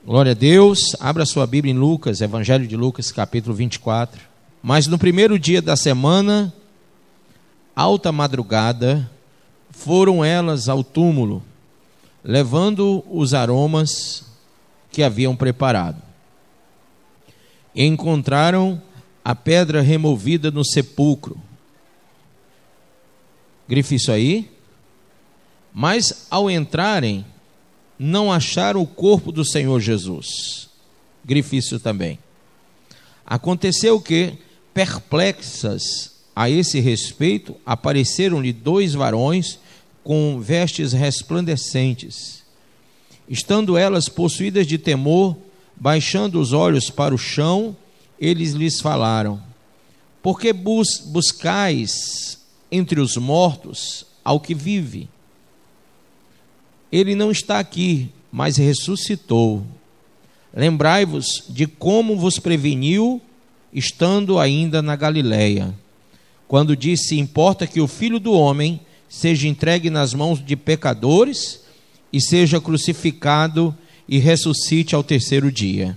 Glória a Deus. Abra sua Bíblia em Lucas, Evangelho de Lucas, capítulo 24. Mas no primeiro dia da semana, alta madrugada, foram elas ao túmulo, levando os aromas que haviam preparado. E encontraram a pedra removida no sepulcro. Grife isso aí. Mas ao entrarem, não acharam o corpo do Senhor Jesus. Grife isso também. Aconteceu que, perplexas a esse respeito, apareceram-lhe dois varões com vestes resplandecentes. Estando elas possuídas de temor, baixando os olhos para o chão, eles lhes falaram: por que buscais entre os mortos ao que vive? Ele não está aqui, mas ressuscitou. Lembrai-vos de como vos preveniu, estando ainda na Galileia, quando disse: importa que o Filho do Homem seja entregue nas mãos de pecadores e seja crucificado e ressuscite ao terceiro dia.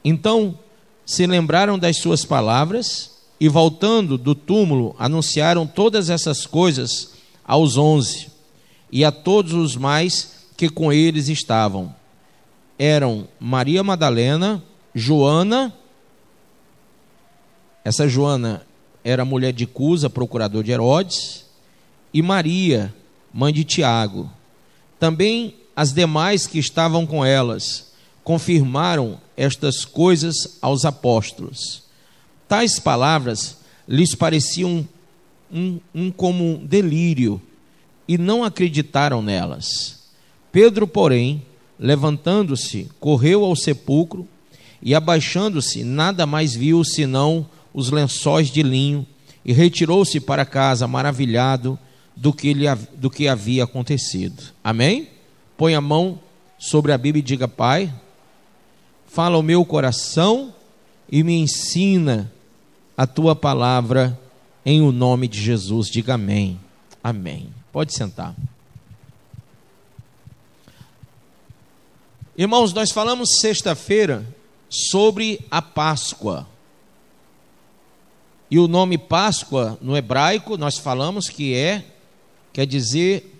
Então se lembraram das suas palavras e, voltando do túmulo, anunciaram todas essas coisas aos 11 e a todos os mais que com eles estavam. Eram Maria Madalena, Joana, essa Joana era mulher de Cusa, procurador de Herodes, e Maria, mãe de Tiago. Também as demais que estavam com elas confirmaram estas coisas aos apóstolos. Tais palavras lhes pareciam como um delírio, e não acreditaram nelas. Pedro, porém, levantando-se, correu ao sepulcro, e abaixando-se, nada mais viu senão os lençóis de linho, e retirou-se para casa, maravilhado do que havia acontecido. Amém? Põe a mão sobre a Bíblia e diga: Pai, fala ao meu coração e me ensina a tua palavra, em o nome de Jesus. Diga amém. Amém. Pode sentar. Irmãos, nós falamos sexta-feira sobre a Páscoa. E o nome Páscoa no hebraico nós falamos que quer dizer,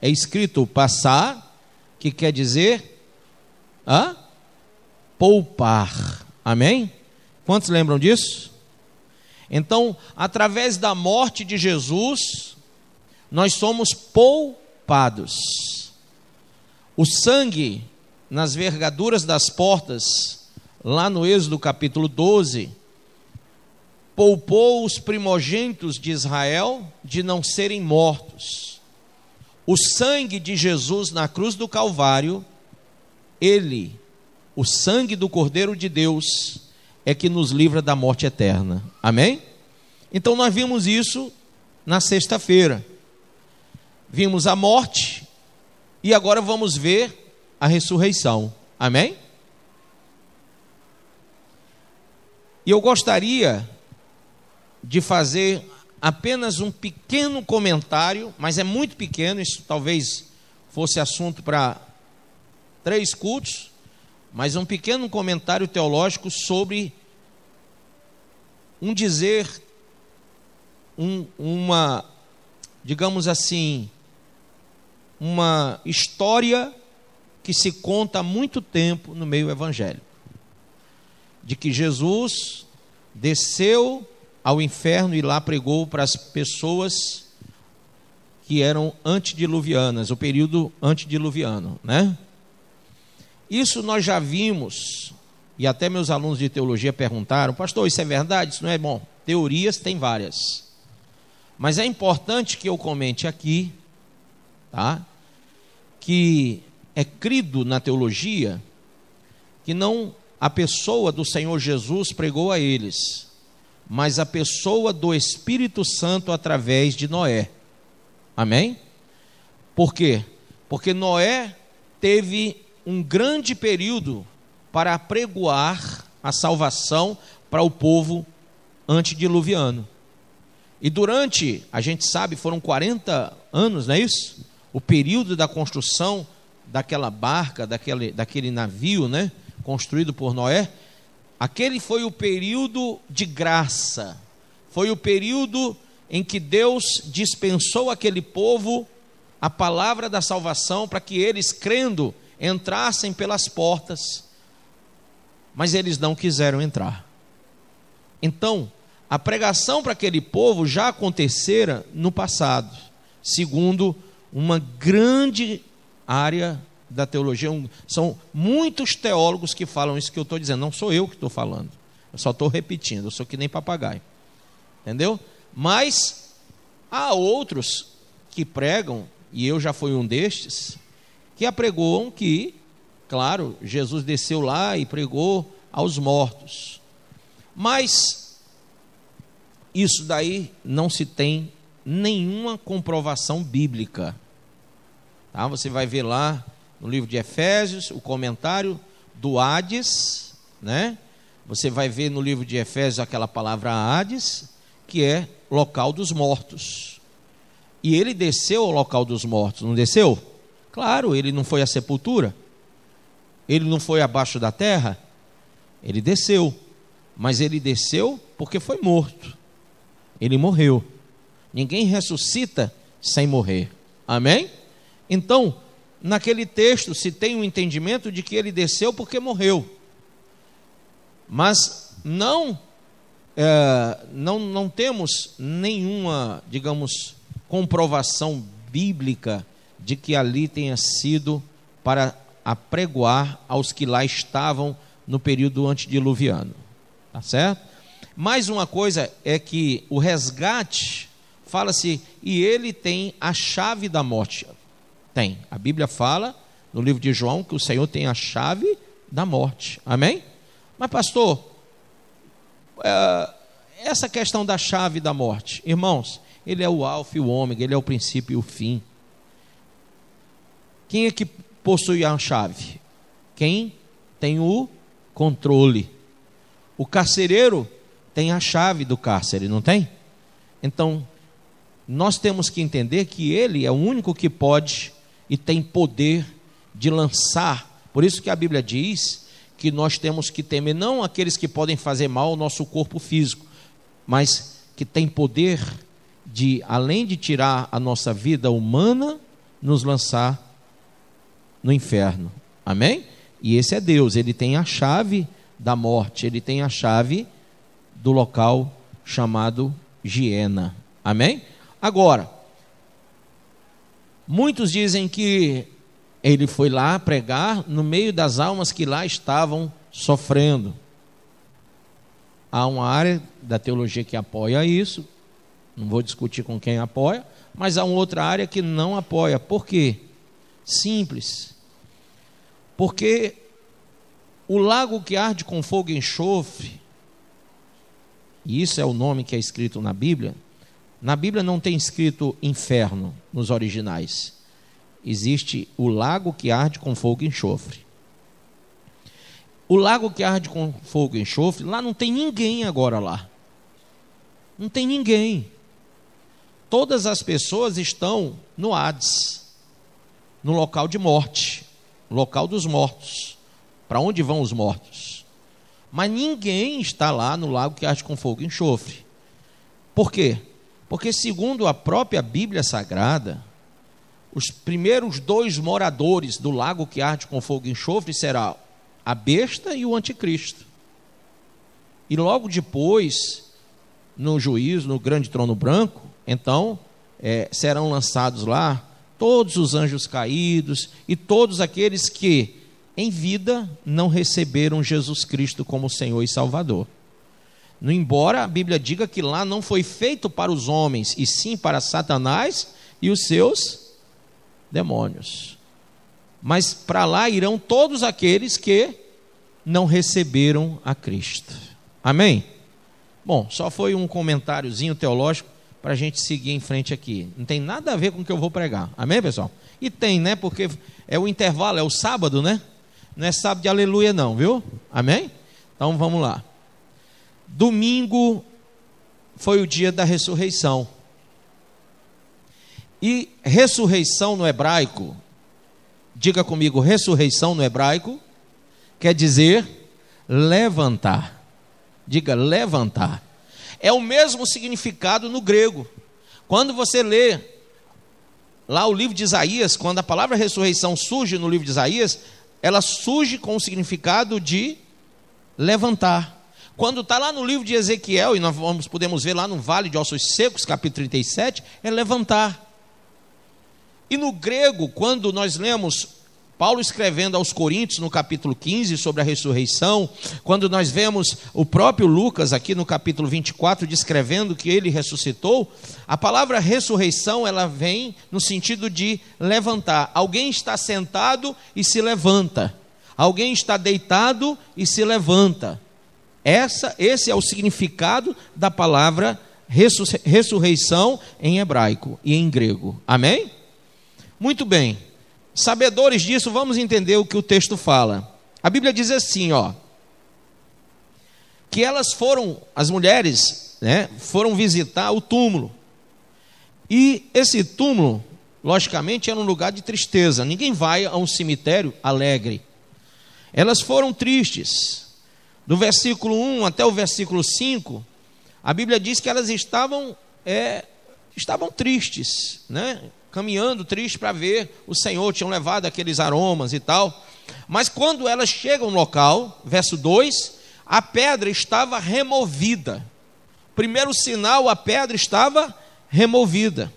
é escrito passar, que quer dizer poupar. Amém? Quantos lembram disso? Então, através da morte de Jesus, nós somos poupados. O sangue nas vergaduras das portas, lá no Êxodo capítulo 12, poupou os primogênitos de Israel de não serem mortos. O sangue de Jesus na cruz do Calvário, o sangue do Cordeiro de Deus, é que nos livra da morte eterna. Amém? Então nós vimos isso na sexta-feira. Vimos a morte e agora vamos ver a ressurreição. Amém? E eu gostaria de fazer apenas um pequeno comentário, mas é muito pequeno, isso talvez fosse assunto para 3 cultos, mas um pequeno comentário teológico sobre um dizer, digamos assim, uma história que se conta há muito tempo no meio evangélico, de que Jesus desceu ao inferno e lá pregou para as pessoas que eram antediluvianas, o período antediluviano, né? Isso nós já vimos, e até meus alunos de teologia perguntaram: pastor, isso é verdade? Isso não é bom? Teorias tem várias, mas é importante que eu comente aqui, tá? Que é crido na teologia que não a pessoa do Senhor Jesus pregou a eles, mas a pessoa do Espírito Santo através de Noé. Amém? Por quê? Porque Noé teve um grande período para apregoar a salvação para o povo antediluviano. E durante, a gente sabe, foram 40 anos, não é isso? O período da construção daquela barca, daquele navio, né, construído por Noé, aquele foi o período de graça, foi o período em que Deus dispensou àquele povo a palavra da salvação para que eles, crendo, entrassem pelas portas, mas eles não quiseram entrar. Então, a pregação para aquele povo já acontecera no passado, segundo uma grande área da teologia. São muitos teólogos que falam isso que eu estou dizendo, não sou eu que estou falando, eu só estou repetindo, eu sou que nem papagaio, entendeu? Mas há outros que pregam, e eu já fui um destes, que apregoam que, claro, Jesus desceu lá e pregou aos mortos, mas isso daí não se tem nenhuma comprovação bíblica, tá? Você vai ver lá no livro de Efésios, o comentário do Hades, né? Você vai ver no livro de Efésios aquela palavra Hades, que é local dos mortos. E ele desceu ao local dos mortos, não desceu? Claro, ele não foi à sepultura, ele não foi abaixo da terra, ele desceu, mas ele desceu porque foi morto, ele morreu. Ninguém ressuscita sem morrer, amém? Então, naquele texto se tem um entendimento de que ele desceu porque morreu, mas não temos nenhuma, digamos, comprovação bíblica de que ali tenha sido para apregoar aos que lá estavam no período antediluviano, tá certo? Mais uma coisa é que o resgate, fala-se, e ele tem a chave da morte. Tem, a Bíblia fala no livro de João que o Senhor tem a chave da morte, amém? Mas pastor, essa questão da chave da morte, irmãos, ele é o alfa e o ômega, ele é o princípio e o fim. Quem é que possui a chave? Quem tem o controle. O carcereiro tem a chave do cárcere, não tem? Então, nós temos que entender que ele é o único que pode e tem poder de lançar. Por isso que a Bíblia diz que nós temos que temer não aqueles que podem fazer mal ao nosso corpo físico, mas que tem poder de, além de tirar a nossa vida humana, nos lançar no inferno, amém? E esse é Deus, ele tem a chave da morte, ele tem a chave do local chamado Giena, amém? Agora, muitos dizem que ele foi lá pregar no meio das almas que lá estavam sofrendo. Há uma área da teologia que apoia isso, não vou discutir com quem apoia, mas há uma outra área que não apoia. Por quê? Simples. Porque o lago que arde com fogo e enxofre, e isso é o nome que é escrito na Bíblia não tem escrito inferno nos originais. Existe o lago que arde com fogo e enxofre. O lago que arde com fogo e enxofre, lá não tem ninguém agora lá. Não tem ninguém. Todas as pessoas estão no Hades, no local de morte, local dos mortos. Para onde vão os mortos? Mas ninguém está lá no lago que arde com fogo e enxofre. Por quê? Porque segundo a própria Bíblia Sagrada, os primeiros 2 moradores do lago que arde com fogo e enxofre será a besta e o anticristo. E logo depois, no juízo, no grande trono branco, então serão lançados lá todos os anjos caídos e todos aqueles que em vida não receberam Jesus Cristo como Senhor e Salvador. Embora a Bíblia diga que lá não foi feito para os homens, e sim para Satanás e os seus demônios. Mas para lá irão todos aqueles que não receberam a Cristo. Amém? Bom, só foi um comentáriozinho teológico para a gente seguir em frente aqui. Não tem nada a ver com o que eu vou pregar. Amém, pessoal? E tem, né? Porque é o intervalo, é o sábado, né? Não é sábado de aleluia não, viu? Amém? Então vamos lá. Domingo foi o dia da ressurreição. E ressurreição no hebraico Diga comigo, ressurreição no hebraico quer dizer levantar. Diga, levantar. É o mesmo significado no grego. Quando você lê lá o livro de Isaías, quando a palavra ressurreição surge no livro de Isaías, ela surge com o significado de levantar. Quando está lá no livro de Ezequiel, e nós podemos ver lá no Vale de Ossos Secos, capítulo 37, é levantar. E no grego, quando nós lemos Paulo escrevendo aos Coríntios, no capítulo 15, sobre a ressurreição, quando nós vemos o próprio Lucas, aqui no capítulo 24, descrevendo que ele ressuscitou, a palavra ressurreição, ela vem no sentido de levantar. Alguém está sentado e se levanta. Alguém está deitado e se levanta. Esse é o significado da palavra ressurreição em hebraico e em grego. Amém? Muito bem. Sabedores disso, vamos entender o que o texto fala. A Bíblia diz assim, que elas foram, as mulheres, foram visitar o túmulo. E esse túmulo, logicamente, era um lugar de tristeza. Ninguém vai a um cemitério alegre. Elas foram tristes. Do versículo 1 até o versículo 5, a Bíblia diz que elas estavam tristes, caminhando triste para ver o Senhor, tinham levado aqueles aromas e tal. Mas quando elas chegam no local, verso 2, a pedra estava removida. Primeiro sinal, a pedra estava removida.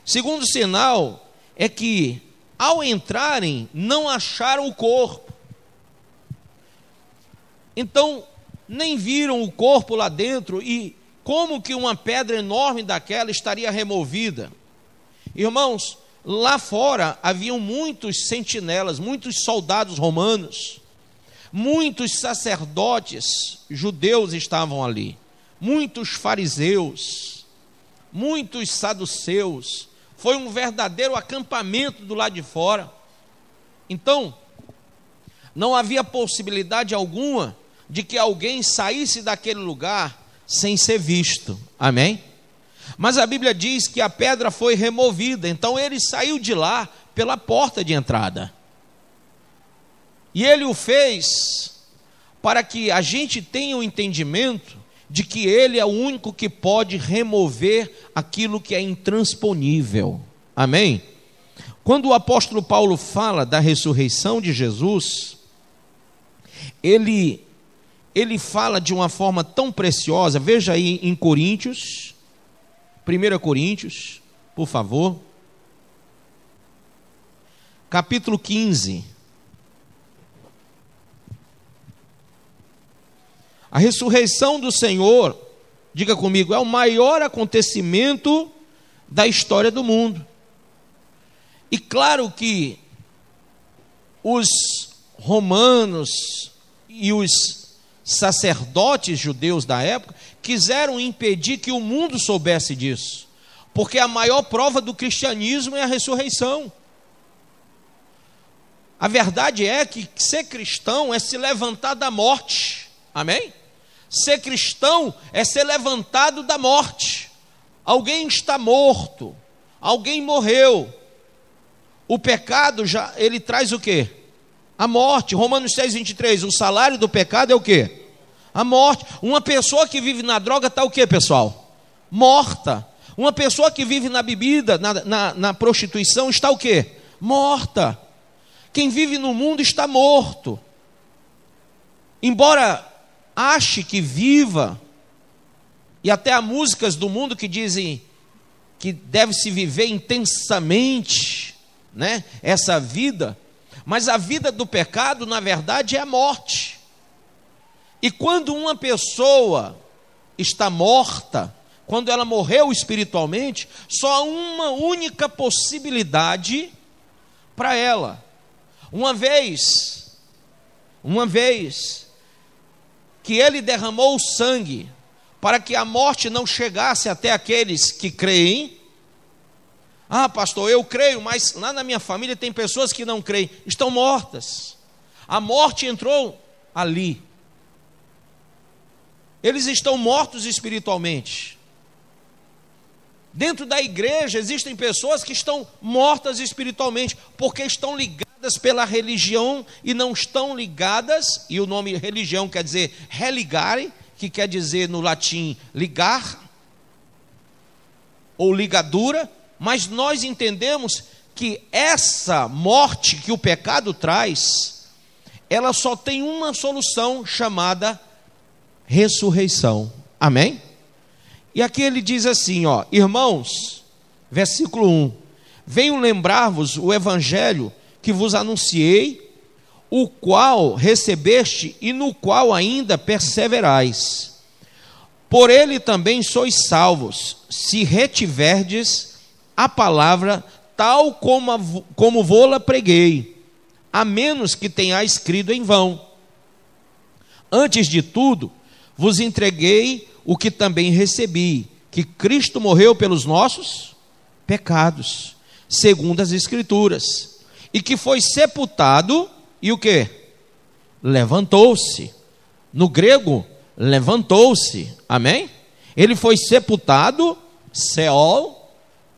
Segundo sinal é que ao entrarem não acharam o corpo. Então nem viram o corpo lá dentro, e como que uma pedra enorme daquela estaria removida? Irmãos, lá fora haviam muitos sentinelas, muitos soldados romanos, muitos sacerdotes judeus estavam ali, muitos fariseus, muitos saduceus. Foi um verdadeiro acampamento do lado de fora. Então, não havia possibilidade alguma de que alguém saísse daquele lugar sem ser visto. Amém? Mas a Bíblia diz que a pedra foi removida, então ele saiu de lá pela porta de entrada. E ele o fez para que a gente tenha o entendimento de que ele é o único que pode remover aquilo que é intransponível. Amém? Quando o apóstolo Paulo fala da ressurreição de Jesus, ele fala de uma forma tão preciosa. Veja aí em Coríntios, 1 Coríntios, por favor, capítulo 15. A ressurreição do Senhor, diga comigo, é o maior acontecimento da história do mundo. E claro que os romanos e os sacerdotes judeus da época quiseram impedir que o mundo soubesse disso, porque a maior prova do cristianismo é a ressurreição. A verdade é que ser cristão é se levantar da morte. Amém? Ser cristão é ser levantado da morte. Alguém está morto, alguém morreu. O pecado ele traz o quê? A morte. Romanos 6:23, o salário do pecado é o quê? A morte. Uma pessoa que vive na droga está o quê, pessoal? Morta. Uma pessoa que vive na bebida, na prostituição, está o quê? Morta. Quem vive no mundo está morto. Embora ache que viva, e até há músicas do mundo que dizem que deve-se viver intensamente, essa vida, mas a vida do pecado, na verdade, é a morte. E quando uma pessoa está morta, quando ela morreu espiritualmente, só há uma única possibilidade para ela. Uma vez que ele derramou o sangue para que a morte não chegasse até aqueles que creem. Ah, pastor, eu creio, mas lá na minha família tem pessoas que não creem, estão mortas. A morte entrou ali. Eles estão mortos espiritualmente. Dentro da igreja existem pessoas que estão mortas espiritualmente, porque estão ligadas pela religião e não estão ligadas, e o nome religião quer dizer religare, que quer dizer no latim ligar, ou ligadura, mas nós entendemos que essa morte que o pecado traz, ela só tem uma solução chamada ressurreição. Amém? E aqui ele diz assim, ó, irmãos, versículo 1, venho lembrar-vos o evangelho que vos anunciei, o qual recebeste e no qual ainda perseverais. Por ele também sois salvos, se retiverdes a palavra tal como vô-la preguei, a menos que tenhais crido em vão. Antes de tudo, vos entreguei o que também recebi, que Cristo morreu pelos nossos pecados, segundo as Escrituras, e que foi sepultado, e o que? Levantou-se. No grego, levantou-se, amém? Ele foi sepultado, Seol,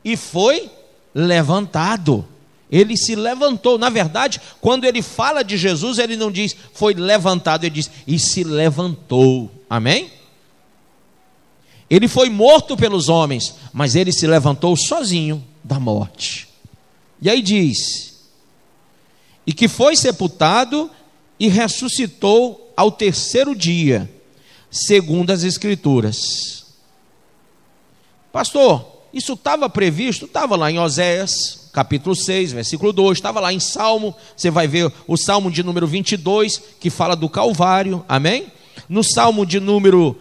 e foi levantado. Ele se levantou. Na verdade, quando ele fala de Jesus, ele não diz foi levantado, ele diz e se levantou, amém? Ele foi morto pelos homens, mas ele se levantou sozinho da morte. E aí diz, e que foi sepultado e ressuscitou ao terceiro dia, segundo as Escrituras. Pastor, isso estava previsto? Estava lá em Oséias, capítulo 6, versículo 2, estava lá em Salmo, você vai ver o Salmo de número 22, que fala do Calvário, amém? No Salmo de número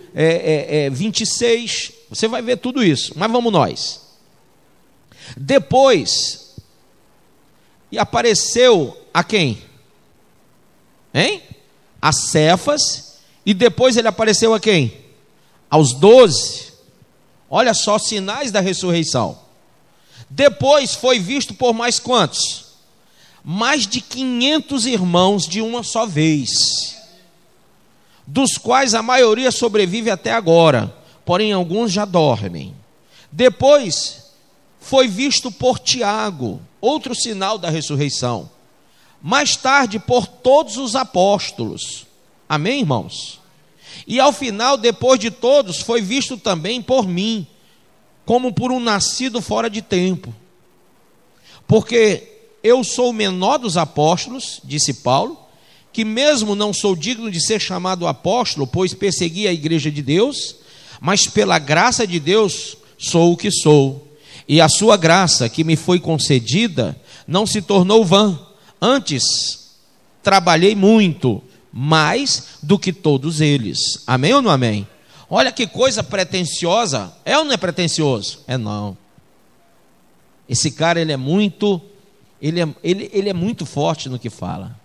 26, você vai ver tudo isso, mas vamos nós. Depois, e apareceu a quem? Hein? A Cefas, e depois ele apareceu a quem? Aos 12. Olha só, sinais da ressurreição. Depois foi visto por mais quantos? Mais de 500 irmãos de uma só vez, dos quais a maioria sobrevive até agora, porém alguns já dormem. Depois foi visto por Tiago, outro sinal da ressurreição. Mais tarde por todos os apóstolos. Amém, irmãos? E ao final, depois de todos, foi visto também por mim, como por um nascido fora de tempo. Porque eu sou o menor dos apóstolos, disse Paulo, que mesmo não sou digno de ser chamado apóstolo, pois persegui a igreja de Deus, mas pela graça de Deus sou o que sou. E a sua graça que me foi concedida não se tornou vã. Antes, trabalhei muito, mais do que todos eles. Amém ou não amém? Olha que coisa pretensiosa. É ou não é pretensioso? É não. Esse cara, ele é muito forte no que fala.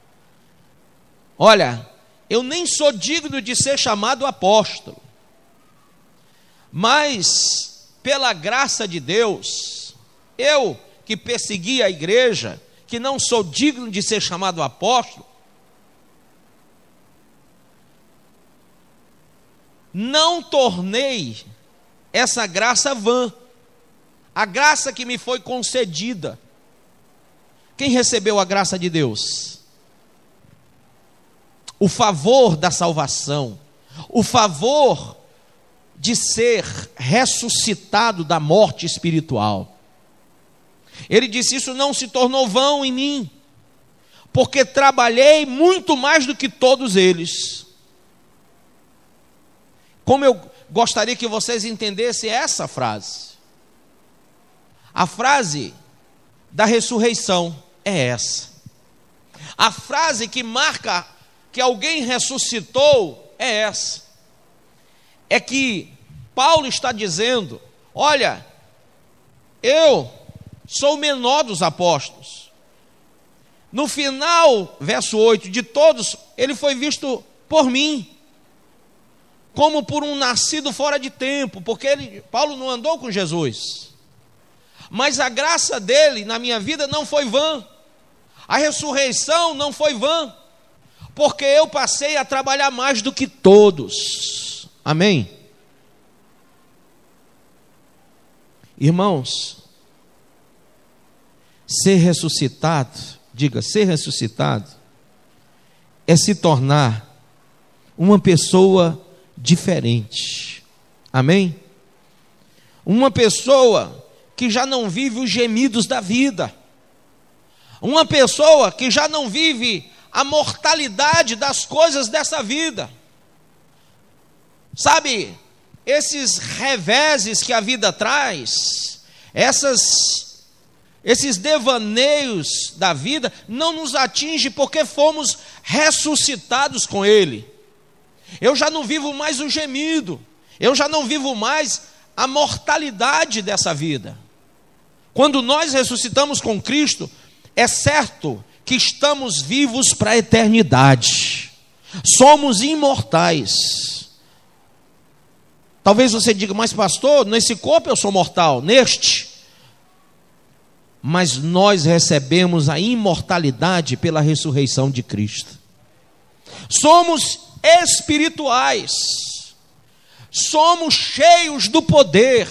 Olha, eu nem sou digno de ser chamado apóstolo, mas pela graça de Deus, eu que persegui a igreja, que não sou digno de ser chamado apóstolo, não tornei essa graça vã, a graça que me foi concedida. Quem recebeu a graça de Deus? O favor da salvação, o favor de ser ressuscitado da morte espiritual. Ele disse, isso não se tornou vão em mim, porque trabalhei muito mais do que todos eles. Como eu gostaria que vocês entendessem essa frase. A frase da ressurreição é essa. A frase que marca que alguém ressuscitou é essa. É que Paulo está dizendo, olha, eu sou o menor dos apóstolos. No final, verso 8, de todos, ele foi visto por mim, como por um nascido fora de tempo, porque Paulo não andou com Jesus. Mas a graça dele na minha vida não foi vã. A ressurreição não foi vã, porque eu passei a trabalhar mais do que todos. Amém? Irmãos, ser ressuscitado, diga, ser ressuscitado, é se tornar uma pessoa diferente. Amém? Uma pessoa que já não vive os gemidos da vida. Uma pessoa que já não vive a mortalidade das coisas dessa vida. Sabe, esses reveses que a vida traz, esses devaneios da vida, não nos atinge porque fomos ressuscitados com Ele. Eu já não vivo mais o gemido, eu já não vivo mais a mortalidade dessa vida. Quando nós ressuscitamos com Cristo, é certo que estamos vivos para a eternidade, somos imortais. Talvez você diga, mas pastor, nesse corpo eu sou mortal, neste. Mas nós recebemos a imortalidade pela ressurreição de Cristo. Somos espirituais, somos cheios do poder.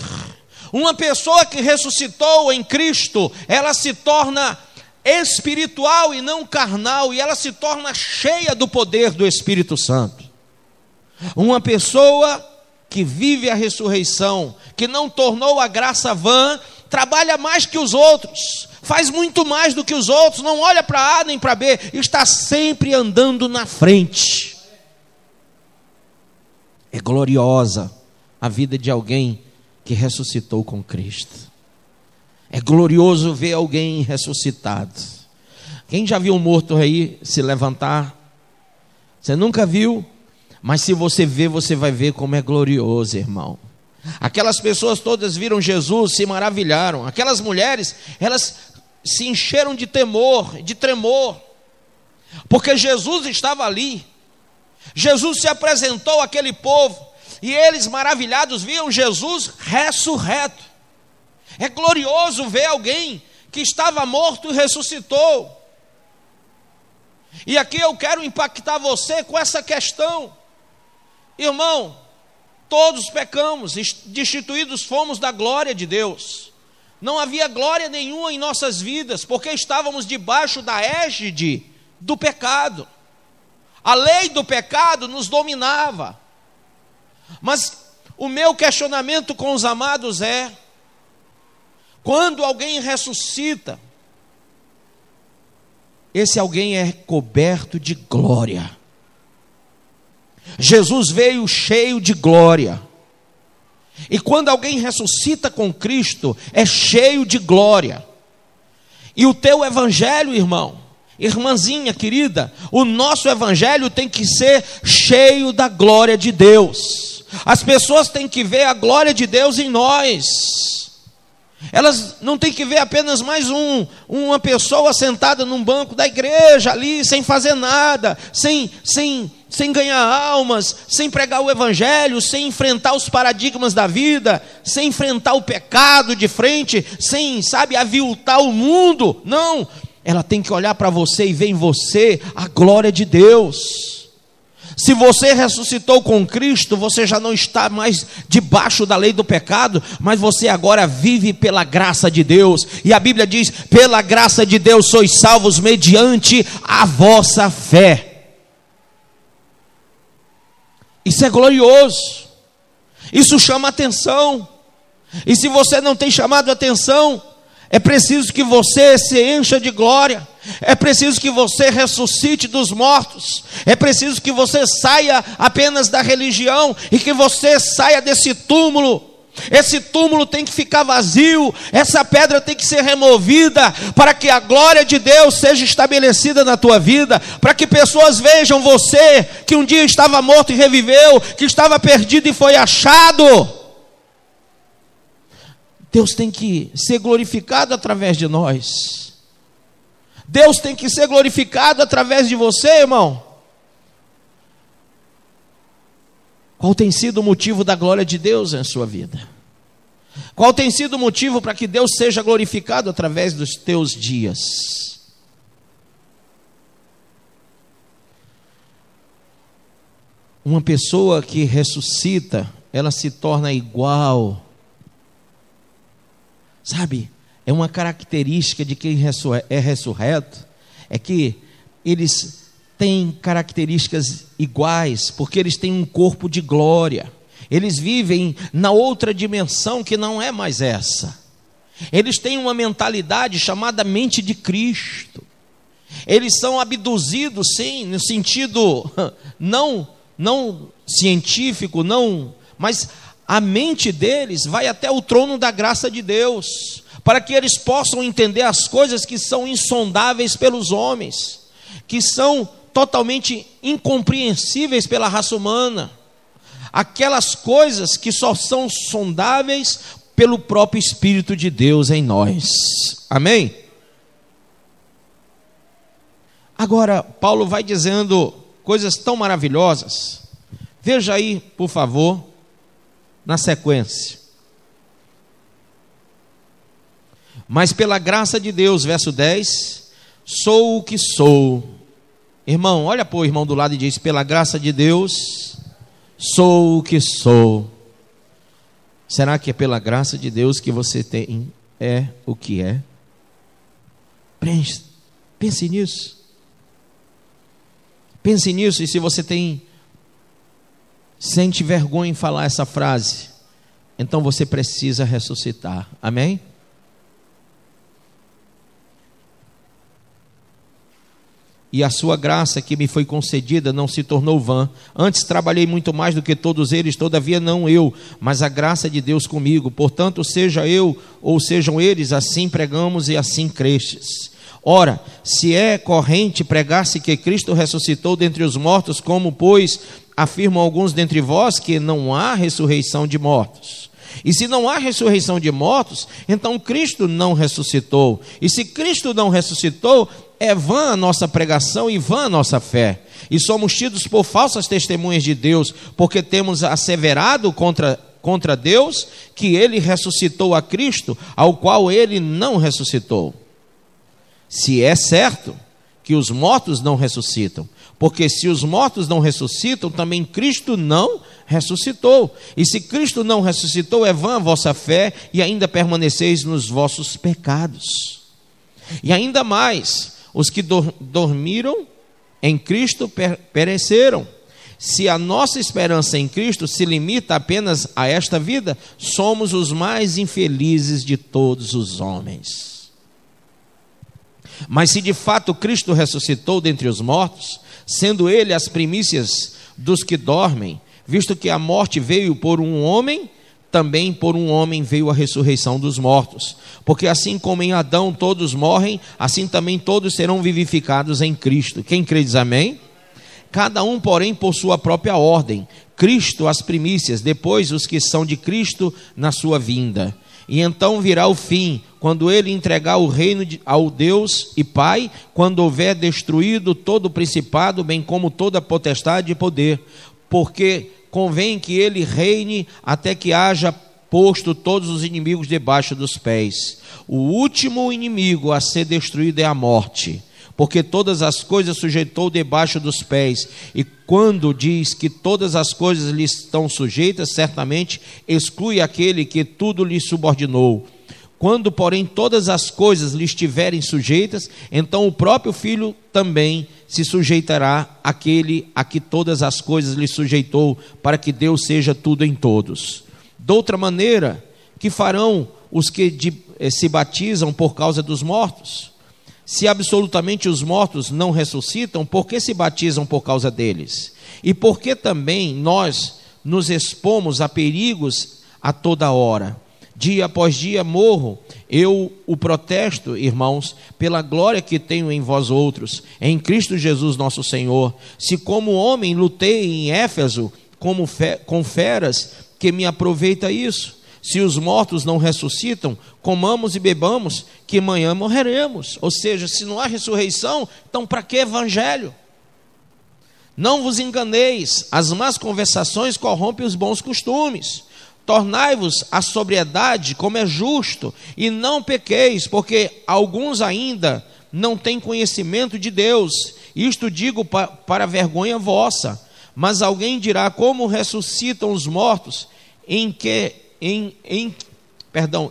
Uma pessoa que ressuscitou em Cristo, ela se torna espiritual e não carnal, e ela se torna cheia do poder do Espírito Santo. Uma pessoa que vive a ressurreição, que não tornou a graça vã, trabalha mais que os outros, faz muito mais do que os outros, não olha para A nem para B, está sempre andando na frente. É gloriosa a vida de alguém que ressuscitou com Cristo. É glorioso ver alguém ressuscitado. Quem já viu um morto aí se levantar? Você nunca viu? Mas se você ver, você vai ver como é glorioso, irmão. Aquelas pessoas todas viram Jesus, se maravilharam. Aquelas mulheres, elas se encheram de temor, de tremor, porque Jesus estava ali. Jesus se apresentou àquele povo, e eles maravilhados viam Jesus ressurreto. É glorioso ver alguém que estava morto e ressuscitou. E aqui eu quero impactar você com essa questão. Irmão, todos pecamos, destituídos fomos da glória de Deus. Não havia glória nenhuma em nossas vidas, porque estávamos debaixo da égide do pecado. A lei do pecado nos dominava. Mas o meu questionamento com os amados é: quando alguém ressuscita, esse alguém é coberto de glória. Jesus veio cheio de glória. E quando alguém ressuscita com Cristo, é cheio de glória. E o teu evangelho, irmão, irmãzinha querida, o nosso evangelho tem que ser cheio da glória de Deus. As pessoas têm que ver a glória de Deus em nós. Elas não têm que ver apenas mais uma pessoa sentada num banco da igreja ali, sem fazer nada, sem ganhar almas, sem pregar o evangelho, sem enfrentar os paradigmas da vida, sem enfrentar o pecado de frente, sem, aviltar o mundo. Não, ela tem que olhar para você e ver em você a glória de Deus. Se você ressuscitou com Cristo, você já não está mais debaixo da lei do pecado, mas você agora vive pela graça de Deus. E a Bíblia diz: pela graça de Deus sois salvos mediante a vossa fé. Isso é glorioso. Isso chama atenção. E se você não tem chamado atenção, é preciso que você se encha de glória. É preciso que você ressuscite dos mortos. É preciso que você saia apenas da religião e que você saia desse túmulo. Esse túmulo tem que ficar vazio. Essa pedra tem que ser removida para que a glória de Deus seja estabelecida na tua vida, para que pessoas vejam você que um dia estava morto e reviveu, que estava perdido e foi achado. Deus tem que ser glorificado através de nós. Deus tem que ser glorificado através de você, irmão. Qual tem sido o motivo da glória de Deus em sua vida? Qual tem sido o motivo para que Deus seja glorificado através dos teus dias? Uma pessoa que ressuscita, ela se torna igual Sabe, é uma característica de quem é ressurreto, é que eles têm características iguais, porque eles têm um corpo de glória. Eles vivem na outra dimensão que não é mais essa. Eles têm uma mentalidade chamada mente de Cristo. Eles são abduzidos, sim, no sentido não científico, mas a mente deles vai até o trono da graça de Deus, para que eles possam entender as coisas que são insondáveis pelos homens, que são totalmente incompreensíveis pela raça humana, aquelas coisas que só são sondáveis pelo próprio Espírito de Deus em nós. Amém? Agora, Paulo vai dizendo coisas tão maravilhosas. Veja aí, por favor, na sequência. Mas pela graça de Deus, verso 10, sou o que sou. Irmão, olha para o irmão do lado e diz: pela graça de Deus, sou o que sou. Será que é pela graça de Deus que você é o que é? Pense nisso. Pense nisso, e se você sente vergonha em falar essa frase, então você precisa ressuscitar. Amém? E a sua graça que me foi concedida não se tornou vã. Antes trabalhei muito mais do que todos eles, todavia não eu, mas a graça de Deus comigo. Portanto, seja eu ou sejam eles, assim pregamos e assim crestes. Ora, se é corrente pregar-se que Cristo ressuscitou dentre os mortos, como, pois, afirmam alguns dentre vós que não há ressurreição de mortos? E se não há ressurreição de mortos, então Cristo não ressuscitou. E se Cristo não ressuscitou, é vã a nossa pregação e vã a nossa fé. E somos tidos por falsas testemunhas de Deus, porque temos asseverado contra Deus que ele ressuscitou a Cristo, ao qual ele não ressuscitou. Se é certo que os mortos não ressuscitam, porque se os mortos não ressuscitam, também Cristo não ressuscitou. E se Cristo não ressuscitou, é vã a vossa fé e ainda permaneceis nos vossos pecados. E ainda mais, os que dormiram em Cristo pereceram. Se a nossa esperança em Cristo se limita apenas a esta vida, somos os mais infelizes de todos os homens. Mas se de fato Cristo ressuscitou dentre os mortos, sendo ele as primícias dos que dormem, visto que a morte veio por um homem, também por um homem veio a ressurreição dos mortos. Porque assim como em Adão todos morrem, assim também todos serão vivificados em Cristo. Quem crê diz amém? Cada um, porém, por sua própria ordem. Cristo as primícias, depois os que são de Cristo na sua vinda. E então virá o fim, quando ele entregar o reino ao Deus e Pai, quando houver destruído todo o principado, bem como toda potestade e poder, porque convém que ele reine até que haja posto todos os inimigos debaixo dos pés. O último inimigo a ser destruído é a morte, porque todas as coisas sujeitou debaixo dos pés. E quando diz que todas as coisas lhe estão sujeitas, certamente exclui aquele que tudo lhe subordinou. Quando, porém, todas as coisas lhe estiverem sujeitas, então o próprio Filho também se sujeitará àquele a que todas as coisas lhe sujeitou, para que Deus seja tudo em todos. De outra maneira, que farão os que se batizam por causa dos mortos? Se absolutamente os mortos não ressuscitam, por que se batizam por causa deles? E por que também nós nos expomos a perigos a toda hora? Dia após dia morro, eu o protesto, irmãos, pela glória que tenho em vós outros, em Cristo Jesus nosso Senhor. Se como homem lutei em Éfeso com feras, que me aproveita isso? Se os mortos não ressuscitam, comamos e bebamos, que amanhã morreremos. Ou seja, se não há ressurreição, então para que evangelho? Não vos enganeis, as más conversações corrompem os bons costumes. Tornai-vos a sobriedade, como é justo, e não pequeis, porque alguns ainda não têm conhecimento de Deus. Isto digo para vergonha vossa. Mas alguém dirá: como ressuscitam os mortos? Em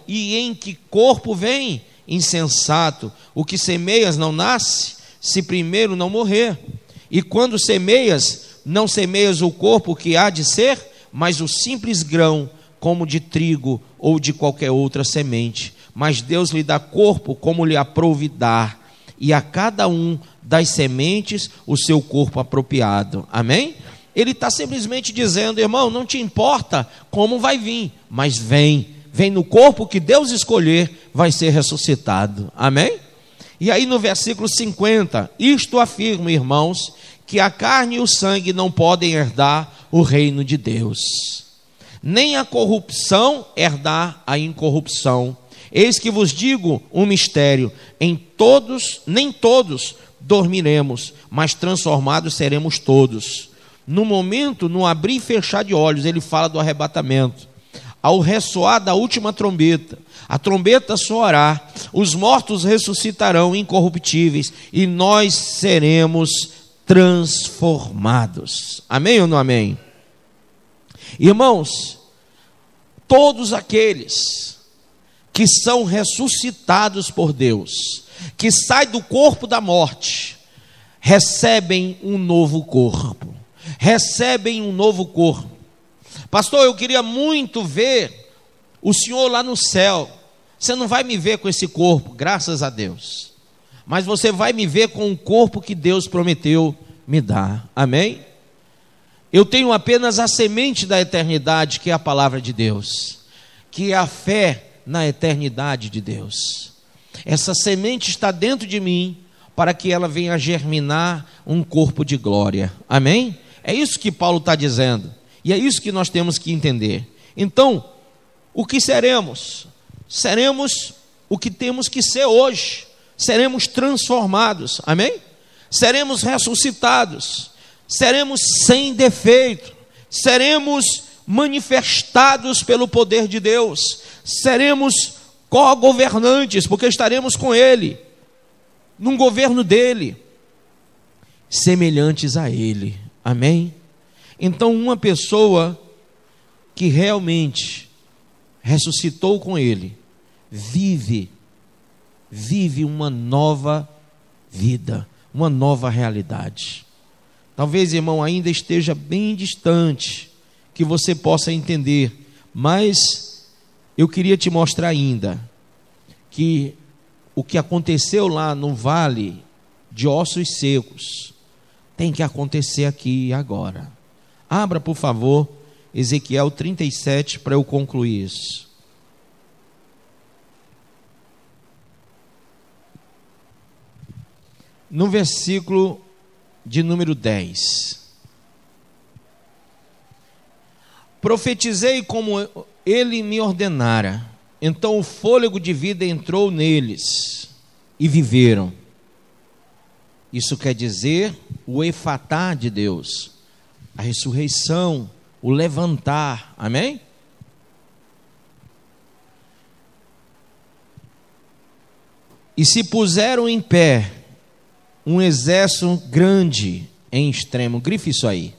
E em que corpo vem? Insensato, o que semeias não nasce, se primeiro não morrer. E quando semeias, não semeias o corpo que há de ser, mas o simples grão, como de trigo ou de qualquer outra semente. Mas Deus lhe dá corpo como lhe aprouve dar, e a cada um das sementes o seu corpo apropriado. Amém? Ele está simplesmente dizendo, irmão, não te importa como vai vir, mas vem no corpo que Deus escolher, vai ser ressuscitado. Amém? E aí no versículo 50, isto afirmo, irmãos, que a carne e o sangue não podem herdar o reino de Deus, nem a corrupção herdar a incorrupção. Eis que vos digo um mistério, nem todos dormiremos, mas transformados seremos todos. No momento, no abrir e fechar de olhos, ele fala do arrebatamento. Ao ressoar da última trombeta, a trombeta soará, os mortos ressuscitarão incorruptíveis, e nós seremos transformados. Amém ou não amém? Irmãos, todos aqueles que são ressuscitados por Deus, que saem do corpo da morte, recebem um novo corpo. Recebem um novo corpo. Pastor, eu queria muito ver o senhor lá no céu. Você não vai me ver com esse corpo, graças a Deus, mas você vai me ver com o corpo que Deus prometeu me dar. Amém? Eu tenho apenas a semente da eternidade, que é a palavra de Deus, que é a fé na eternidade de Deus. Essa semente está dentro de mim, para que ela venha a germinar um corpo de glória. Amém? É isso que Paulo está dizendo, e é isso que nós temos que entender. Então, o que seremos? Seremos o que temos que ser hoje. Seremos transformados, amém? Seremos ressuscitados, seremos sem defeito, seremos manifestados pelo poder de Deus, seremos co-governantes, porque estaremos com Ele, num governo dEle, semelhantes a Ele, amém? Então, uma pessoa que realmente ressuscitou com Ele, vive uma nova vida, uma nova realidade. Talvez, irmão, ainda esteja bem distante que você possa entender, mas eu queria te mostrar ainda que o que aconteceu lá no vale de ossos secos tem que acontecer aqui e agora. Abra, por favor, Ezequiel 37 para eu concluir isso. No versículo de número 10. Profetizei como ele me ordenara, então o fôlego de vida entrou neles e viveram. Isso quer dizer o efatá de Deus, a ressurreição, o levantar, amém? E se puseram em pé um exército grande em extremo. Grife isso aí.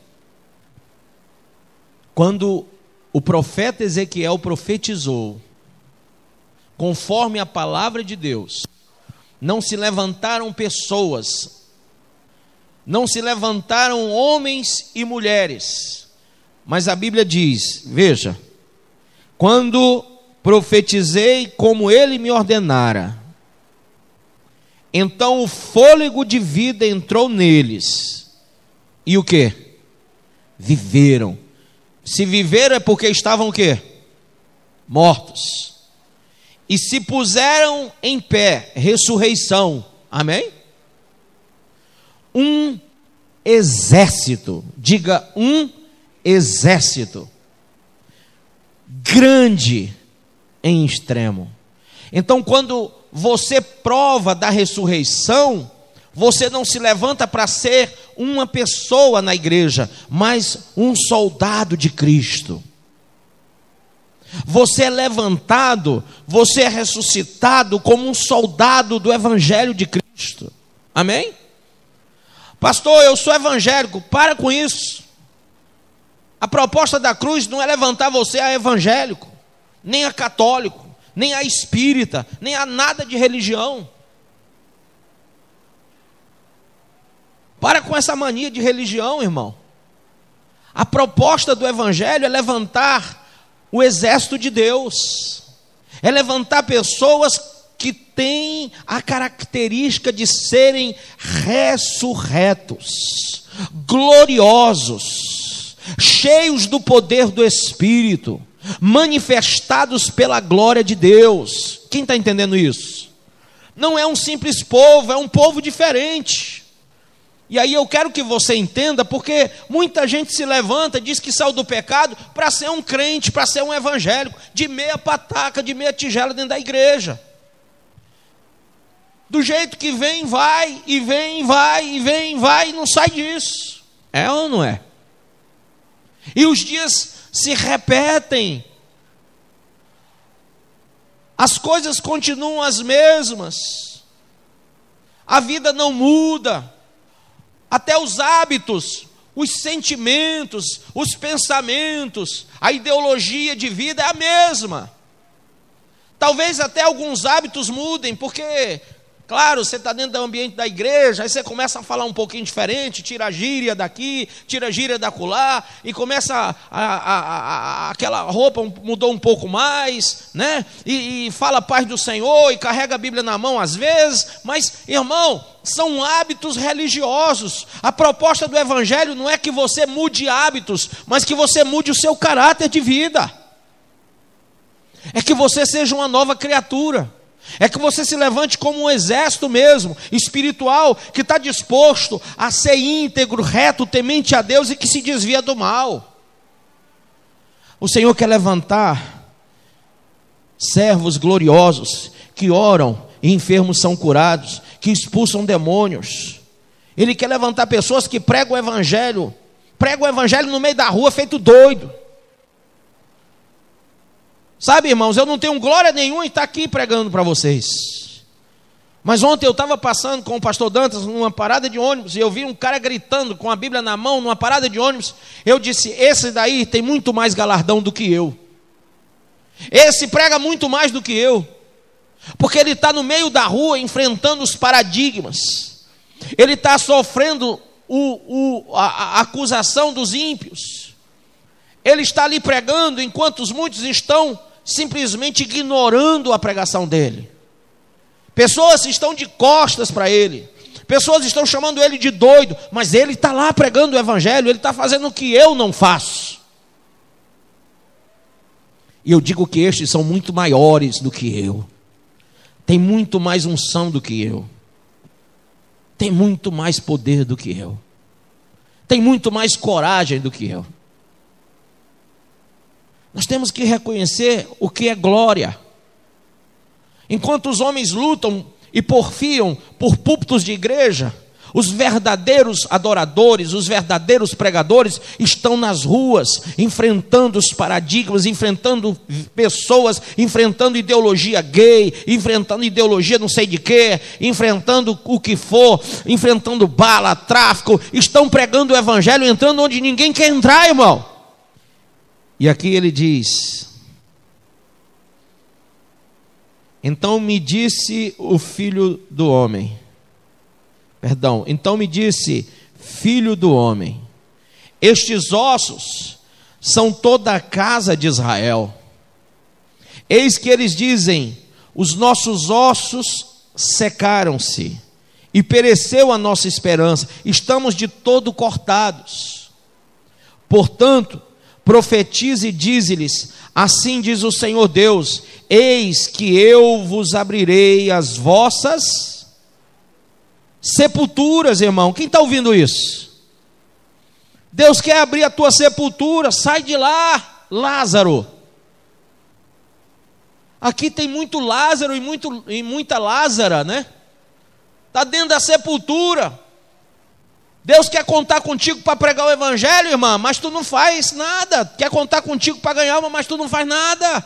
Quando o profeta Ezequiel profetizou, conforme a palavra de Deus, não se levantaram pessoas, não se levantaram homens e mulheres, mas a Bíblia diz, veja, quando profetizei como ele me ordenara, então o fôlego de vida entrou neles, e o que? Viveram. Se viveram é porque estavam o quê? Mortos. E se puseram em pé, ressurreição, amém? Um exército, diga um exército, grande em extremo. Então quando você prova da ressurreição, você não se levanta para ser uma pessoa na igreja, mas um soldado de Cristo. Você é levantado, você é ressuscitado como um soldado do Evangelho de Cristo. Amém? Pastor, eu sou evangélico. Para com isso. A proposta da cruz não é levantar você a evangélico, nem a católico, nem a espírita, nem a nada de religião. Para com essa mania de religião, irmão. A proposta do Evangelho é levantar o exército de Deus, é levantar pessoas que têm a característica de serem ressurretos, gloriosos, cheios do poder do Espírito, manifestados pela glória de Deus. Quem está entendendo isso? Não é um simples povo, é um povo diferente. E aí eu quero que você entenda, porque muita gente se levanta, diz que saiu do pecado para ser um crente, para ser um evangélico, de meia pataca, de meia tigela dentro da igreja. Do jeito que vem, vai, e vem, vai, e vem, vai, e não sai disso. É ou não é? E os dias se repetem. As coisas continuam as mesmas. A vida não muda. Até os hábitos, os sentimentos, os pensamentos, a ideologia de vida é a mesma. Talvez até alguns hábitos mudem, porque, claro, você está dentro do ambiente da igreja, aí você começa a falar um pouquinho diferente, tira a gíria daqui, tira a gíria da acolá, e começa aquela roupa mudou um pouco mais, né? E fala a paz do Senhor, e carrega a Bíblia na mão às vezes, mas, irmão, são hábitos religiosos. A proposta do Evangelho não é que você mude hábitos, mas que você mude o seu caráter de vida. É que você seja uma nova criatura. É que você se levante como um exército mesmo, espiritual, que está disposto a ser íntegro, reto, temente a Deus e que se desvia do mal. O Senhor quer levantar servos gloriosos que oram e enfermos são curados, que expulsam demônios. Ele quer levantar pessoas que pregam o Evangelho no meio da rua feito doido. Sabe, irmãos, eu não tenho glória nenhuma em estar aqui pregando para vocês. Mas ontem eu estava passando com o pastor Dantas numa parada de ônibus e eu vi um cara gritando com a Bíblia na mão numa parada de ônibus. Eu disse, esse daí tem muito mais galardão do que eu. Esse prega muito mais do que eu. Porque ele está no meio da rua enfrentando os paradigmas. Ele está sofrendo a acusação dos ímpios. Ele está ali pregando enquanto muitos estão simplesmente ignorando a pregação dele. Pessoas estão de costas para ele. Pessoas estão chamando ele de doido. Mas ele está lá pregando o Evangelho. Ele está fazendo o que eu não faço. E eu digo que estes são muito maiores do que eu. Tem muito mais unção do que eu. Tem muito mais poder do que eu. Tem muito mais coragem do que eu. Nós temos que reconhecer o que é glória. Enquanto os homens lutam e porfiam por púlpitos de igreja, os verdadeiros adoradores, os verdadeiros pregadores estão nas ruas, enfrentando os paradigmas, enfrentando pessoas, enfrentando ideologia gay, enfrentando ideologia não sei de quê, enfrentando o que for, enfrentando bala, tráfico, estão pregando o Evangelho, entrando onde ninguém quer entrar, irmão. E aqui ele diz: então me disse o filho do homem, então me disse, filho do homem, estes ossos são toda a casa de Israel. Eis que eles dizem, os nossos ossos secaram-se, e pereceu a nossa esperança, estamos de todo cortados. Portanto, profetize e dize-lhes, assim diz o Senhor Deus, eis que eu vos abrirei as vossas sepulturas, irmão. Quem está ouvindo isso? Deus quer abrir a tua sepultura. Sai de lá, Lázaro. Aqui tem muito Lázaro e muita Lázara, né? Está dentro da sepultura. Deus quer contar contigo para pregar o Evangelho, irmã, mas tu não faz nada. Quer contar contigo para ganhar uma, mas tu não faz nada.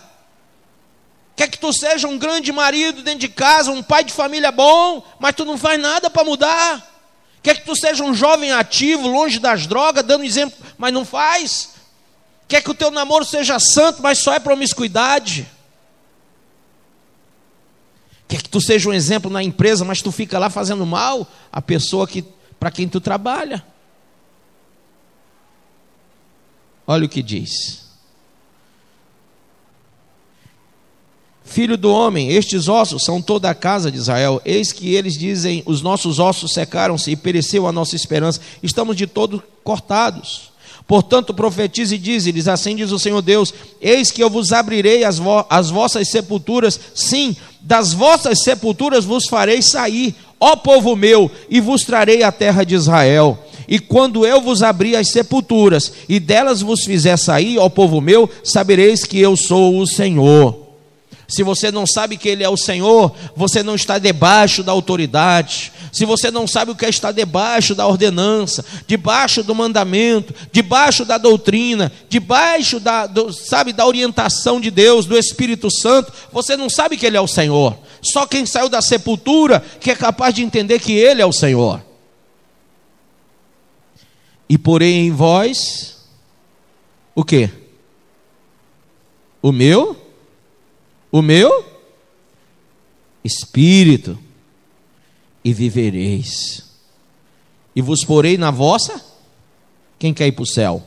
Quer que tu seja um grande marido dentro de casa, um pai de família bom, mas tu não faz nada para mudar. Quer que tu seja um jovem ativo, longe das drogas, dando exemplo, mas não faz. Quer que o teu namoro seja santo, mas só é promiscuidade. quer que tu seja um exemplo na empresa, mas tu fica lá fazendo mal à pessoa para quem tu trabalha. Olha o que diz: Filho do homem, estes ossos são toda a casa de Israel. Eis que eles dizem: os nossos ossos secaram-se e pereceu a nossa esperança, estamos de todo cortados. Portanto profetize e dize-lhes: assim diz o Senhor Deus, eis que eu vos abrirei as vossas sepulturas, sim, das vossas sepulturas vos farei sair, ó povo meu, e vos trarei a terra de Israel. E quando eu vos abrir as sepulturas, e delas vos fizer sair, ó povo meu, sabereis que eu sou o Senhor. Se você não sabe que Ele é o Senhor, você não está debaixo da autoridade. Se você não sabe o que é estar debaixo da ordenança, debaixo do mandamento, debaixo da doutrina, debaixo da orientação de Deus, do Espírito Santo, você não sabe que Ele é o Senhor. Só quem saiu da sepultura que é capaz de entender que Ele é o Senhor. E porém em vós, o quê? O meu Espírito, e vivereis. E vos porei na vossa, quem quer ir para o céu?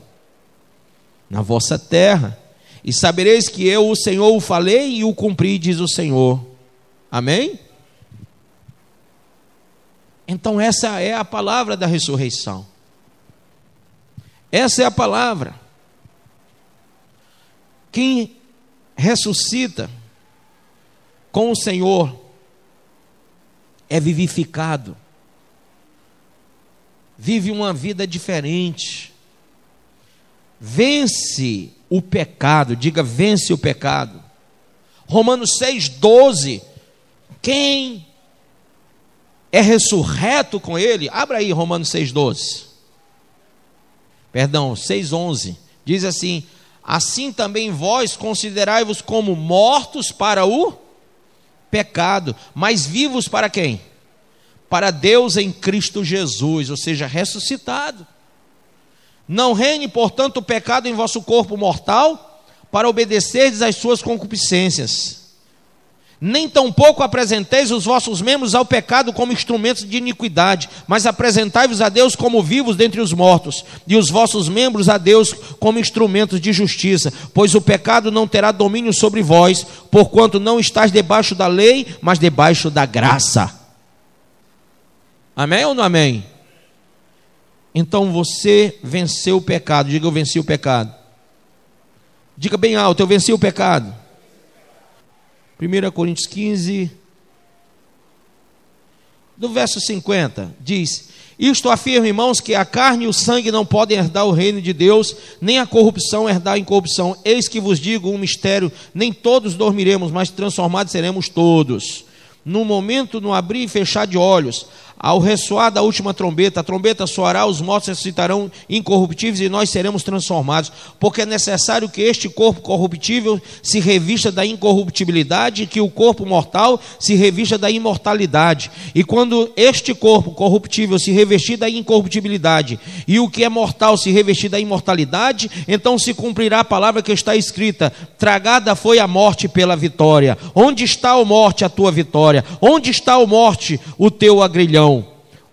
Na vossa terra. E sabereis que eu, o Senhor, o falei e o cumpri, diz o Senhor. Amém? Então essa é a palavra da ressurreição. Essa é a palavra. Quem ressuscita com o Senhor é vivificado, vive uma vida diferente, vence o pecado. Diga: vence o pecado. Romanos 6,12, quem é ressurreto com Ele, abra aí Romanos 6,12, perdão, 6,11, diz assim: assim também vós considerai-vos como mortos para o pecado, mas vivos para quem? Para Deus em Cristo Jesus, ou seja, ressuscitado. Não reine, portanto, o pecado em vosso corpo mortal, para obedecerdes às suas concupiscências. Nem tampouco apresenteis os vossos membros ao pecado como instrumentos de iniquidade, mas apresentai-vos a Deus como vivos dentre os mortos, e os vossos membros a Deus como instrumentos de justiça, pois o pecado não terá domínio sobre vós, porquanto não estáis debaixo da lei, mas debaixo da graça. Amém ou não amém? Então você venceu o pecado. Diga: eu venci o pecado. Diga bem alto: eu venci o pecado. 1 Coríntios 15, do verso 50, diz: isto afirma, irmãos, que a carne e o sangue não podem herdar o reino de Deus, nem a corrupção herdar a incorrupção. Eis que vos digo um mistério: nem todos dormiremos, mas transformados seremos todos. No momento, no abrir e fechar de olhos, ao ressoar da última trombeta, a trombeta soará, os mortos ressuscitarão incorruptíveis e nós seremos transformados, porque é necessário que este corpo corruptível se revista da incorruptibilidade e que o corpo mortal se revista da imortalidade. E quando este corpo corruptível se revestir da incorruptibilidade e o que é mortal se revestir da imortalidade, então se cumprirá a palavra que está escrita: tragada foi a morte pela vitória. Onde está, ó morte, a tua vitória? Onde está, ó morte, o teu agrilhão?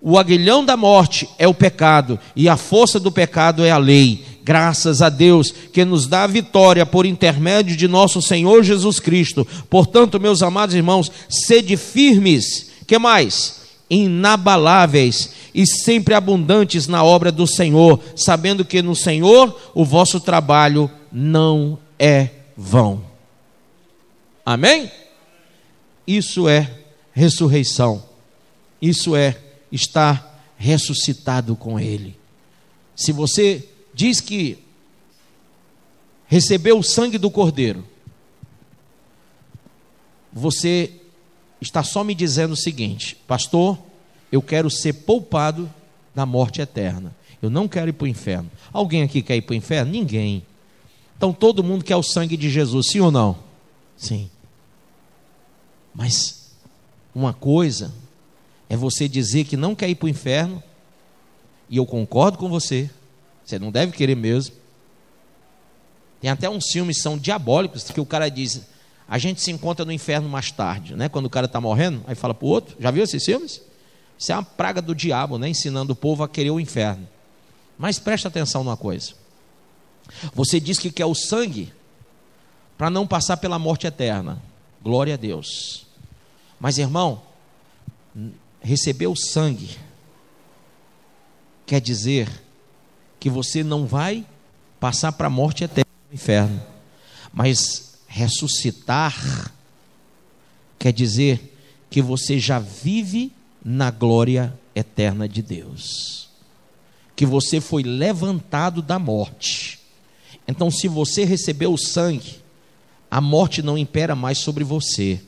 O aguilhão da morte é o pecado, e a força do pecado é a lei. Graças a Deus que nos dá a vitória por intermédio de nosso Senhor Jesus Cristo. Portanto, meus amados irmãos, sede firmes, que mais? Inabaláveis e sempre abundantes na obra do Senhor, sabendo que no Senhor o vosso trabalho não é vão. Amém? Isso é ressurreição. Isso é estar ressuscitado com Ele. Se você diz que recebeu o sangue do Cordeiro, você está só me dizendo o seguinte: pastor, eu quero ser poupado da morte eterna. Eu não quero ir para o inferno. Alguém aqui quer ir para o inferno? Ninguém. Então todo mundo quer o sangue de Jesus, sim ou não? Sim. Mas uma coisa é você dizer que não quer ir para o inferno, e eu concordo com você, você não deve querer mesmo. Tem até uns filmes que são diabólicos, que o cara diz: A gente se encontra no inferno mais tarde, né? Quando o cara está morrendo, aí fala para o outro. Já viu esses filmes? Isso é uma praga do diabo, né? Ensinando o povo a querer o inferno. Mas presta atenção numa coisa. Você diz que quer o sangue para não passar pela morte eterna. Glória a Deus. Mas, irmão, receber o sangue quer dizer que você não vai passar para a morte eterna no inferno. Mas ressuscitar quer dizer que você já vive na glória eterna de Deus. Que você foi levantado da morte. Então, se você recebeu o sangue, a morte não impera mais sobre você.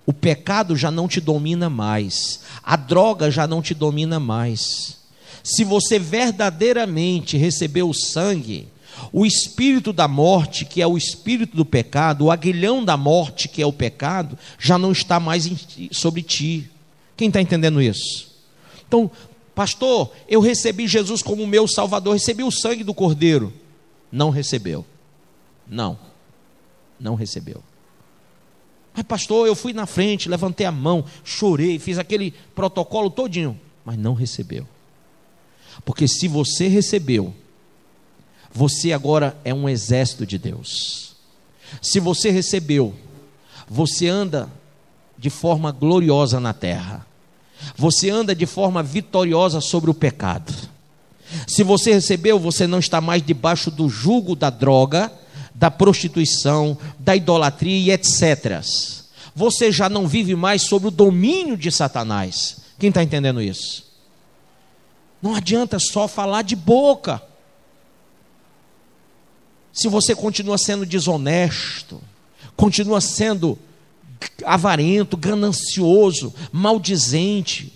O pecado já não te domina mais. A droga já não te domina mais. Se você verdadeiramente recebeu o sangue, o espírito da morte, que é o espírito do pecado, o aguilhão da morte, que é o pecado, já não está mais sobre ti. Quem está entendendo isso? Então, pastor, eu recebi Jesus como meu Salvador, recebi o sangue do Cordeiro. Não recebeu. Não recebeu. Mas pastor, eu fui na frente, levantei a mão, chorei, fiz aquele protocolo todinho, mas não recebeu. Porque se você recebeu, você agora é um exército de Deus. Se você recebeu, você anda de forma gloriosa na terra. Você anda de forma vitoriosa sobre o pecado. Se você recebeu, você não está mais debaixo do jugo da droga, da prostituição, da idolatria e etc. Você já não vive mais sob o domínio de Satanás. Quem está entendendo isso? Não adianta só falar de boca. Se você continua sendo desonesto, continua sendo avarento, ganancioso, maldizente,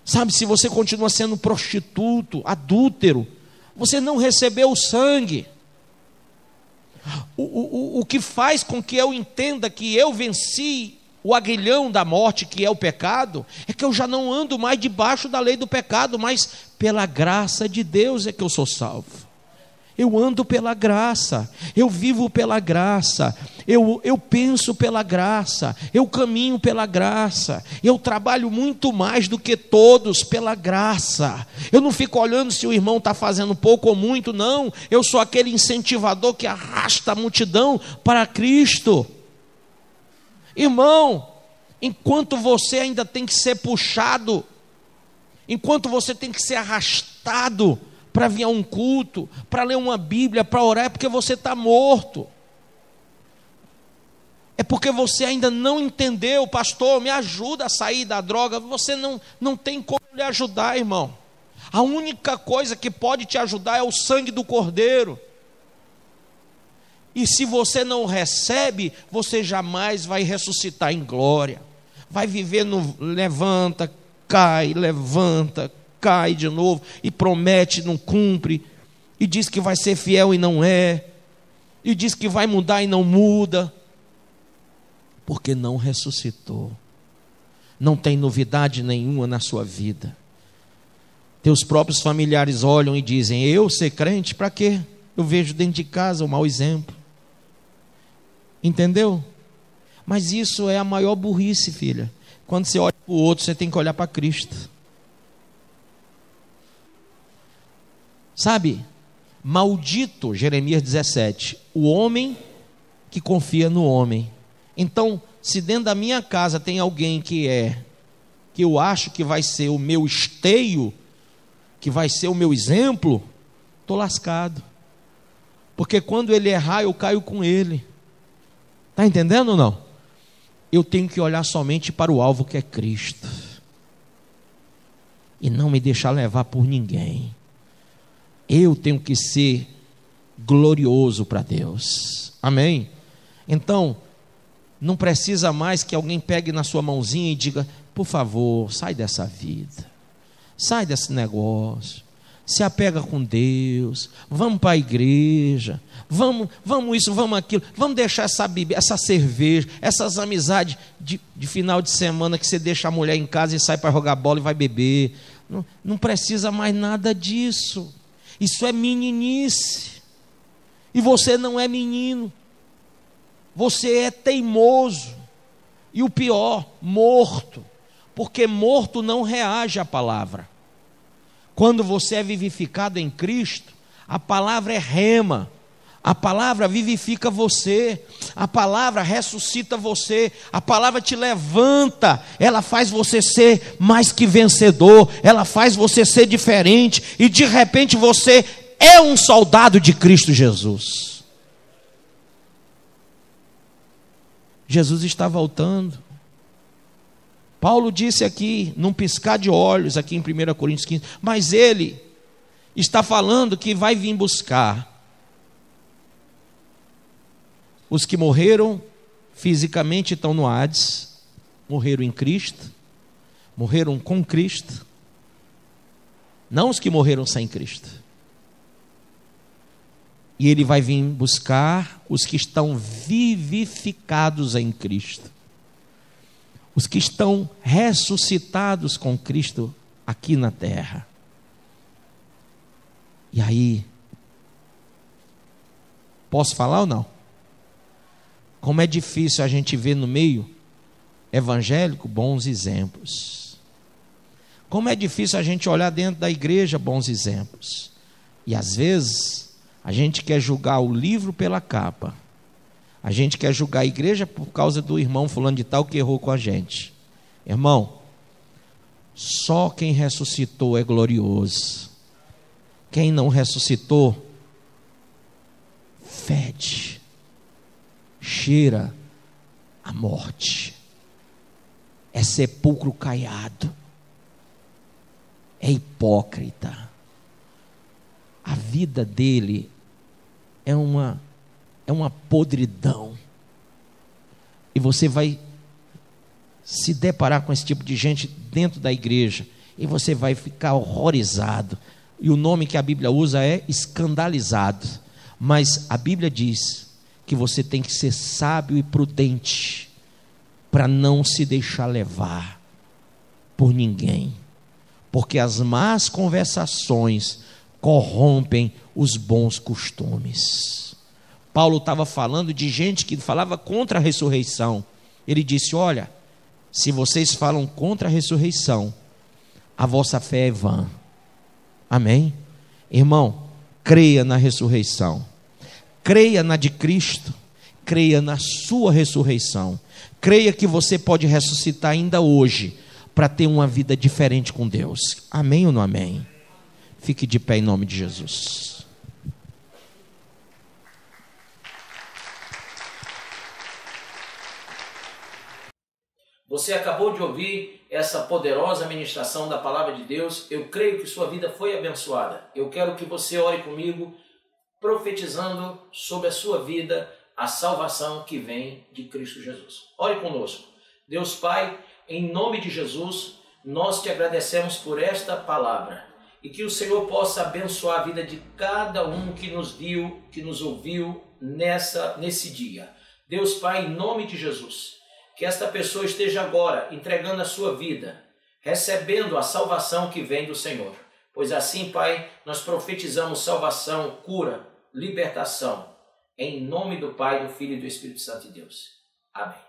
sabe, se você continua sendo prostituto, adúltero, você não recebeu o sangue. O que faz com que eu entenda que eu venci o aguilhão da morte, que é o pecado, é que eu já não ando mais debaixo da lei do pecado, mas pela graça de Deus é que eu sou salvo. Eu ando pela graça, eu vivo pela graça, eu penso pela graça, eu caminho pela graça, eu trabalho muito mais do que todos pela graça. Eu não fico olhando se o irmão está fazendo pouco ou muito, não. Eu sou aquele incentivador que arrasta a multidão para Cristo. Irmão, enquanto você ainda tem que ser puxado, enquanto você tem que ser arrastado para vir a um culto, para ler uma Bíblia, para orar, é porque você está morto. É porque você ainda não entendeu. Pastor, me ajuda a sair da droga. Você não tem como lhe ajudar, irmão. A única coisa que pode te ajudar é o sangue do Cordeiro. E se você não recebe, você jamais vai ressuscitar em glória. Vai viver no levanta, cai, de novo, e promete, não cumpre, e diz que vai ser fiel e não é, e diz que vai mudar e não muda, porque não ressuscitou. Não tem novidade nenhuma na sua vida. Teus próprios familiares olham e dizem: eu ser crente, para quê? Eu vejo dentro de casa um mau exemplo. Entendeu? Mas isso é a maior burrice, filha. Quando você olha para o outro, você tem que olhar para Cristo. Sabe, maldito, Jeremias 17, o homem que confia no homem. Então, se dentro da minha casa tem alguém que eu acho que vai ser o meu esteio, que vai ser o meu exemplo, estou lascado. Porque quando ele errar, eu caio com ele. Está entendendo ou não? Eu tenho que olhar somente para o alvo, que é Cristo. E não me deixar levar por ninguém. Eu tenho que ser glorioso para Deus. Amém? Então, não precisa mais que alguém pegue na sua mãozinha e diga: por favor, sai dessa vida, sai desse negócio, se apega com Deus, vamos para a igreja, vamos isso, vamos aquilo, vamos deixar essa bebida, essa cerveja, essas amizades de final de semana que você deixa a mulher em casa e sai para jogar bola e vai beber. Não precisa mais nada disso. Isso é meninice. E você não é menino. você é teimoso. E o pior, morto. Porque morto não reage à palavra. Quando você é vivificado em Cristo, a palavra é rema. A palavra vivifica você, a palavra ressuscita você, a palavra te levanta, ela faz você ser mais que vencedor, ela faz você ser diferente, e de repente você é um soldado de Cristo Jesus. Jesus está voltando. Paulo disse aqui, num piscar de olhos, aqui em 1 Coríntios 15, mas ele está falando que vai vir buscar os que morreram fisicamente, estão no Hades, morreram em Cristo, morreram com Cristo, não os que morreram sem Cristo. E ele vai vir buscar os que estão vivificados em Cristo, os que estão ressuscitados com Cristo aqui na terra. E aí, posso falar ou não? Como é difícil a gente ver no meio evangélico bons exemplos. Como é difícil a gente olhar dentro da igreja bons exemplos. E às vezes a gente quer julgar o livro pela capa. A gente quer julgar a igreja por causa do irmão fulano de tal que errou com a gente. Irmão, só quem ressuscitou é glorioso. Quem não ressuscitou, fede, cheira a morte, é sepulcro caiado, é hipócrita. A vida dele é uma podridão. E você vai se deparar com esse tipo de gente dentro da igreja, e você vai ficar horrorizado. E o nome que a Bíblia usa é escandalizado. Mas a Bíblia diz que você tem que ser sábio e prudente para não se deixar levar por ninguém, porque as más conversações corrompem os bons costumes. Paulo estava falando de gente que falava contra a ressurreição. Ele disse: olha, se vocês falam contra a ressurreição, a vossa fé é vã. Amém? Irmão, creia na ressurreição, creia na de Cristo, creia na sua ressurreição, creia que você pode ressuscitar ainda hoje para ter uma vida diferente com Deus. Amém ou não amém? Fique de pé em nome de Jesus. Você acabou de ouvir essa poderosa ministração da palavra de Deus. Eu creio que sua vida foi abençoada. Eu quero que você ore comigo, profetizando sobre a sua vida a salvação que vem de Cristo Jesus. Ore conosco. Deus Pai, em nome de Jesus, nós te agradecemos por esta palavra, e que o Senhor possa abençoar a vida de cada um que nos viu, que nos ouviu nesse dia. Deus Pai, em nome de Jesus, que esta pessoa esteja agora entregando a sua vida, recebendo a salvação que vem do Senhor. Pois assim, Pai, nós profetizamos salvação, cura, libertação, em nome do Pai, do Filho e do Espírito Santo de Deus. Amém.